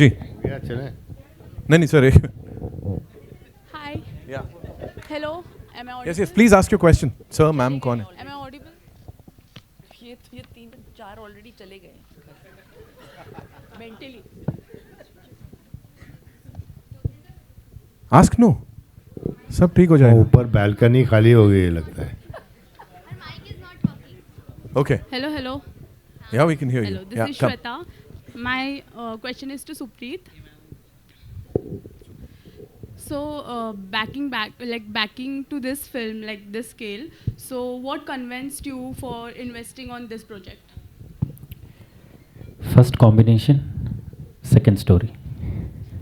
जी भैया चले नहीं sir Hi. Hello. Am I audible? Yes yes please ask your question sir ma'am कौन है Am I audible? ये 3-4 already चले गए mentally ask no सब ठीक हो जाएगा ऊपर बैल्कनी खाली हो गई लगता है okay Hello, hello. Yeah we can hear Hello, you this is Shweta. My question is to Supreet. So, backing to this film, like this scale. So, what convinced you for investing on this project? First combination, second story.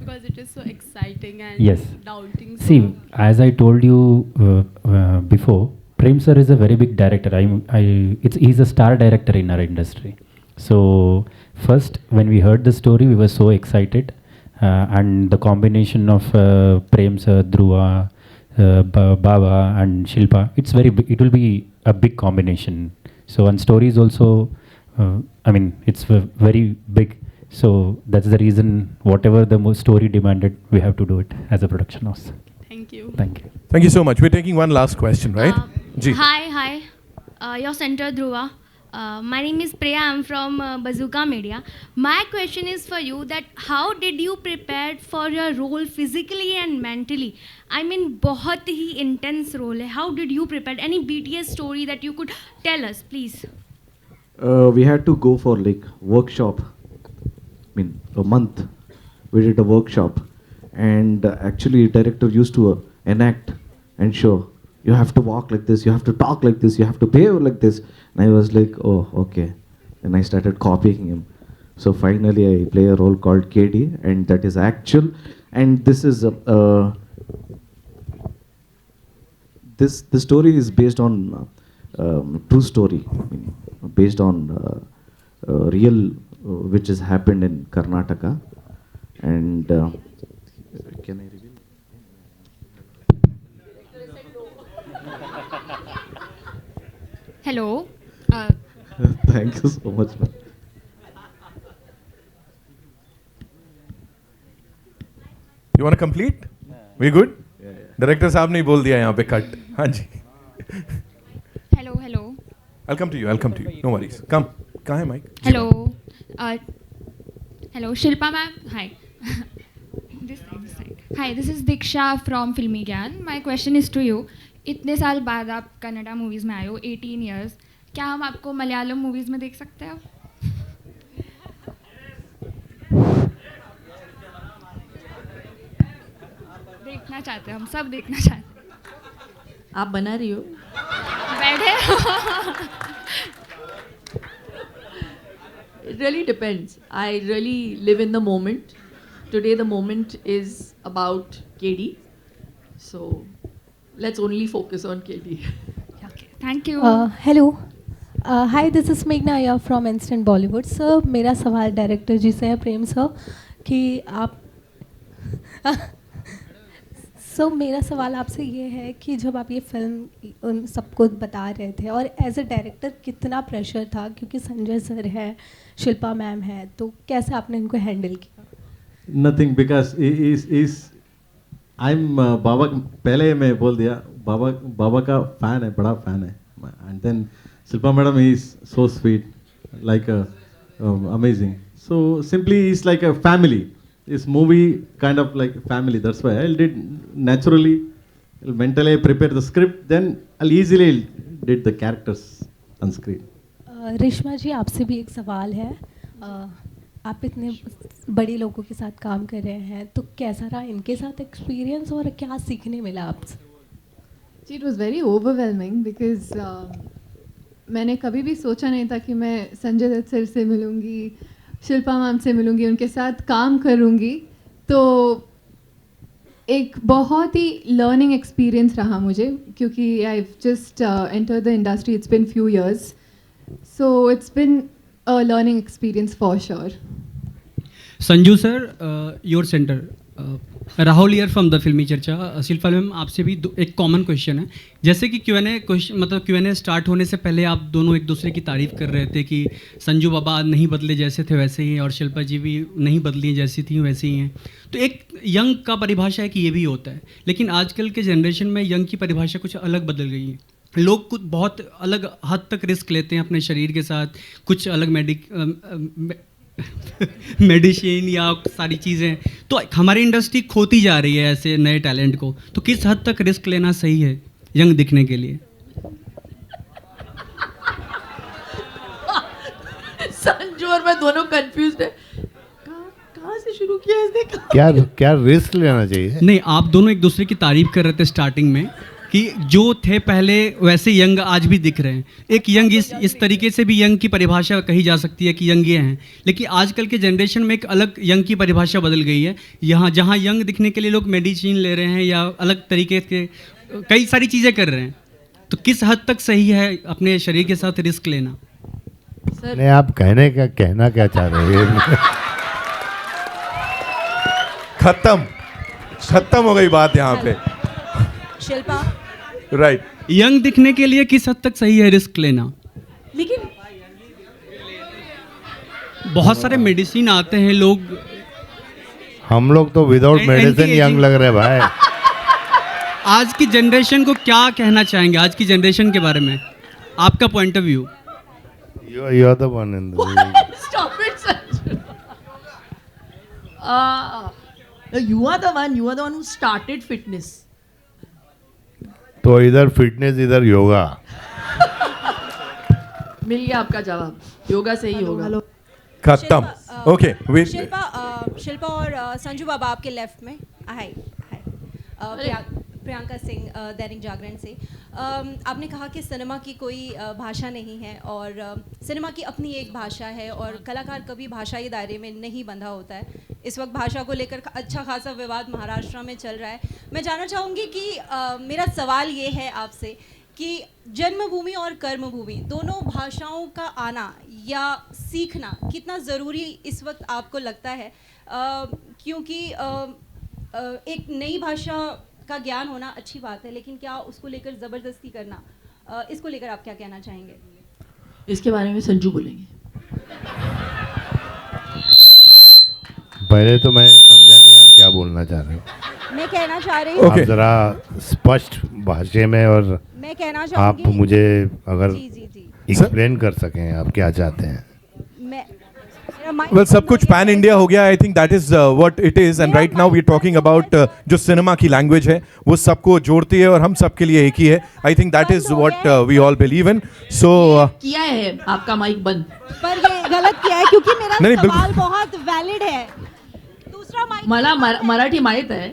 Because it is so exciting and Yes. doubting. See, as I told you before, Prem sir is a very big director. He's a star director in our industry. So first, when we heard the story, we were so excited, and the combination of Prem sir, Dhruva, Baba, and Shilpa, it's very big. It will be a big combination. So and story is also, it's very big. So that's the reason whatever the story demanded, we have to do it as a production house. Thank you. Thank you. Thank you so much. We're taking one last question, right? Ji. Hi. Your center Dhruva. My name is Priya. I'm from Bazooka Media. My question is for you that how did you prepare for your role physically and mentally? I mean, बहुत ही intense role है. How did you prepare? Any BTS story that you could tell us, please? We had to go for like workshop. A month. We did a workshop, and actually, director used to enact and show. You have to walk like this. You have to talk like this. You have to behave like this. And I was like, oh, okay. And I started copying him. So finally, I play a role called KD, and that is actual. And this is this story is based on true story, based on real which has happened in Karnataka. And can I reveal? Hello. Thank you so much, man. You want to complete? We good? Director साहब ने बोल दिया यहाँ पे cut. हाँ जी. Hello. I'll come to you. No worries. Come. कहाँ है mic? Hello. Hello, Shilpa ma'am. Hi. This side. Hi, this is Diksha from Filmi Gyan. My question is to you. इतने साल बाद आप कन्नड़ा मूवीज़ में आए हो 18 years. क्या हम आपको मलयालम मूवीज़ में देख सकते हैं? देखना चाहते हैं हम सब देखना चाहते हैं. आप बना रही हो बैठे It really depends. I really live in the moment. Today the moment is about KD. So let's only focus on KD. Okay, thank you. Hello. Hi, this is Meghna Iyer from Instant Bollywood. Sir, मेरा सवाल director जी से है प्रेम sir कि आप सो मेरा सवाल आपसे ये है कि जब आप ये फिल्म उन सबको बता रहे थे और एज अ डायरेक्टर कितना प्रेशर था क्योंकि संजय सर है शिल्पा मैम है तो कैसे आपने इनको हैंडल किया? Nothing because I'm बाबा पहले मैं बोल दिया बाबा का फैन है बड़ा फैन है and then Shilpa madam is so sweet like amazing so simply it's like a family. This movie kind of like family. That's why I did naturally, mentally prepare the script. Then I'll easily did the characters on screen. Rishma जी आपसे भी एक सवाल है. आप इतने बड़े लोगों के साथ काम कर रहे हैं तो कैसा रहा इनके साथ एक्सपीरियंस और क्या सीखने मिला आपसे? जी it was very overwhelming because मैंने कभी भी सोचा नहीं था कि मैं संजय दत्त सर से मिलूँगी शिल्पा मैम से मिलूँगी उनके साथ काम करूँगी तो एक बहुत ही लर्निंग एक्सपीरियंस रहा मुझे क्योंकि I just enter the industry it's been few years so it's been a learning experience for sure. Sanju sir, your center. Rahul year from the फिल्मी चर्चा। शिल्पा मैम, आपसे भी एक कॉमन क्वेश्चन है। जैसे कि Q&A क्वेश्चन, मतलब Q&A स्टार्ट होने से पहले आप दोनों एक दूसरे की तारीफ़ कर रहे थे कि संजू बाबा नहीं बदले, जैसे थे वैसे ही, और शिल्पा जी भी नहीं बदली, जैसी थी वैसी ही हैं। तो एक यंग का परिभाषा है कि ये भी होता है, लेकिन आजकल के जनरेशन में यंग की परिभाषा कुछ अलग बदल गई है। लोग कुछ बहुत अलग हद तक रिस्क लेते हैं अपने शरीर के साथ, कुछ अलग मेडिसिन या सारी चीज़ें। तो हमारी इंडस्ट्री खोती जा रही है ऐसे नए टैलेंट को। तो किस हद तक रिस्क लेना सही है यंग दिखने के लिए? संजू और मैं दोनों कंफ्यूज्ड है, कहाँ से शुरू किया इसने? क्या रिस्क लेना चाहिए? नहीं, आप दोनों एक दूसरे की तारीफ कर रहे थे स्टार्टिंग में कि जो थे पहले वैसे यंग आज भी दिख रहे हैं। एक यंग इस तरीके से भी यंग की परिभाषा कही जा सकती है कि यंग ये हैं, लेकिन आजकल के जनरेशन में एक अलग यंग की परिभाषा बदल गई है। यहाँ जहाँ यंग दिखने के लिए लोग मेडिसिन ले रहे हैं या अलग तरीके के कई सारी चीज़ें कर रहे हैं। तो किस हद तक सही है अपने शरीर के साथ रिस्क लेना? नहीं, आप कहना क्या चाह रहे हैं? खत्म हो गई बात यहाँ पे। शिल्पा, राइट, यंग दिखने के लिए किस हद तक सही है रिस्क लेना? लेकिन बहुत सारे मेडिसिन आते हैं, लोग, हम लोग तो विदाउट मेडिसिन यंग लग रहे हैं भाई। आज की जनरेशन को क्या कहना चाहेंगे, आज की जनरेशन के बारे में आपका point of view? You are the one in the Stop it, Sanju. You are the one who started fitness. तो इधर फिटनेस इधर योगा। मिल गया आपका जवाब, योगा से ही होगा। खत्म। Okay, wait. शिल्पा और संजू बाबा आपके लेफ्ट में। हाय प्रियंका सिंह, दैनिक जागरण से। आपने कहा कि सिनेमा की कोई भाषा नहीं है और सिनेमा की अपनी एक भाषा है और कलाकार कभी भाषाई दायरे में नहीं बंधा होता है। इस वक्त भाषा को लेकर अच्छा खासा विवाद महाराष्ट्र में चल रहा है। मैं जानना चाहूँगी कि मेरा सवाल ये है आपसे कि जन्मभूमि और कर्मभूमि दोनों भाषाओं का आना या सीखना कितना ज़रूरी इस वक्त आपको लगता है? क्योंकि एक नई भाषा का ज्ञान होना अच्छी बात है, लेकिन क्या उसको लेकर ज़बरदस्ती करना, इसको लेकर आप क्या कहना चाहेंगे? इसके बारे में संजू बोलेंगे। पहले तो मैं समझा नहीं आप क्या बोलना चाह रहे हो। मैं कहना चाह रही हूँ आप जरा स्पष्ट भाषा में, और मैं कहना आप चाहूँगी मुझे अगर एक्सप्लेन कर सकें आप क्या चाहते हैं। Well, सब कुछ पैन इंडिया हो गया। I think that is what it is, and right now we are talking about जो सिनेमा की लैंग्वेज है वो सबको जोड़ती है और हम सब के लिए एक ही है। I think that is what we all believe in. So किया है आपका माइक बंद, पर ये गलत किया है क्योंकि मेरा नहीं, सवाल बहुत वैलिड है। दूसरा माइक मला मराठी माहित आहे,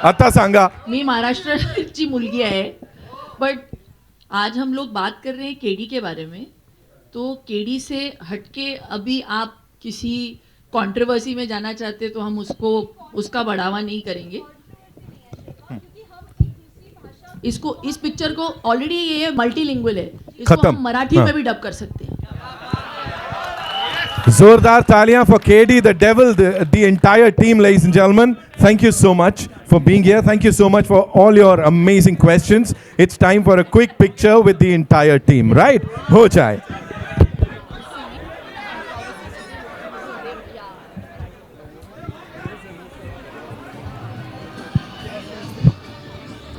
आता सांगा। मी महाराष्ट्राची मुलगी आहे, बट आज हम लोग बात कर रहे हैं केडी के बारे में। तो केडी से हटके अभी आप किसी कंट्रोवर्सी में जाना चाहते तो हम उसका बढ़ावा नहीं करेंगे। इसको, इस पिक्चर को ऑलरेडी ये मल्टीलिंगुअल है, इसको हम मराठी में भी डब कर सकते हैं। जोरदार तालियां for KD, the devil, the entire team, ladies and gentlemen. Thank you so much for being here. Thank you so much for all your amazing questions. It's time for a quick picture with the entire team, right? हो जाए।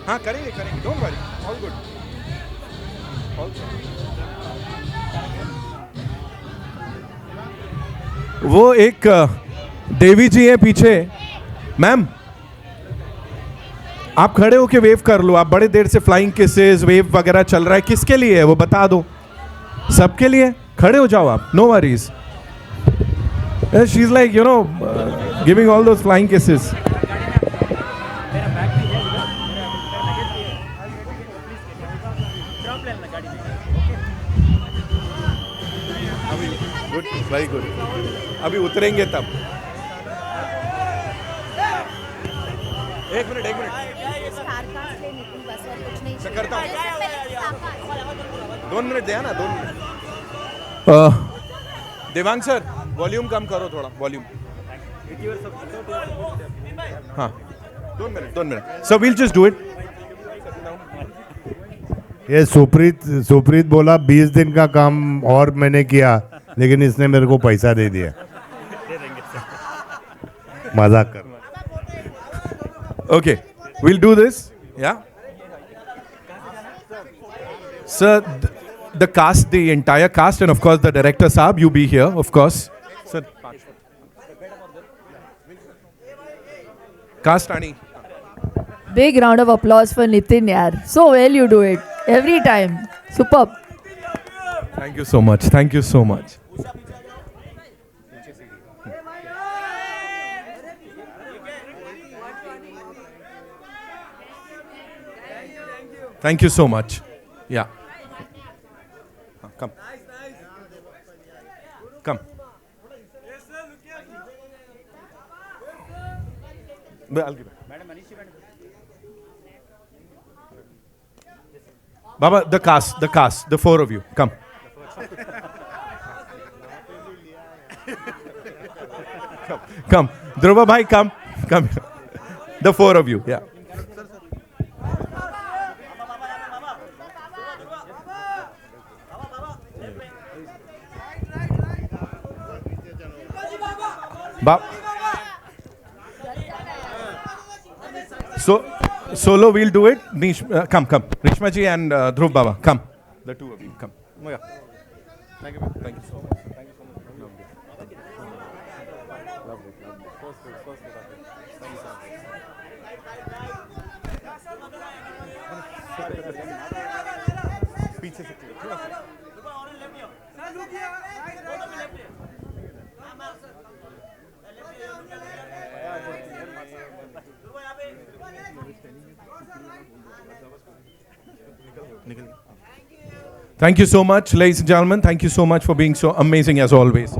हाँ करेंगे, don't worry, all good, all good. वो एक देवी जी है पीछे। Ma'am, आप खड़े होके वेव कर लो। आप बड़े देर से फ्लाइंग किसेस वेव वगैरह चल रहा है, किसके लिए है वो बता दो। सबके लिए खड़े हो जाओ आप, no worries. She is like you know giving all those flying kisses. Very good, अभी उतरेंगे तब। एक मिनट करता हूँ, 2 मिनट दिया ना, 2 मिनट। देवांग सर, वॉल्यूम कम करो थोड़ा, वॉल्यूम हाँ 2 minute so we'll just do it. ये सुप्रीत बोला 20 दिन का काम और मैंने किया, लेकिन इसने मेरे को पैसा दे दिया. मजाक कर. Okay, we'll do this. Yeah. Sir, the cast, the entire cast, and of course the director Saab, you be here, of course. Sir, cast Ani. Big round of applause for Nitin yaar. So well you do it. Every time. Superb. Thank you so much. Thank you so much. Thank you so much. Yeah. Come. Come. I'll give it. Baba, the cast, the 4 of you. Come. Come. Dhruva bhai, come. Come. The 4 of you. Yeah. So, solo we'll do it. Come. Rishma ji and Dhruv Baba, come. The 2 of you, come. Oh, yeah. Thank you so much. Thank you so much. पीछे से Thank you so much, ladies and gentlemen. Thank you so much for being so amazing as always.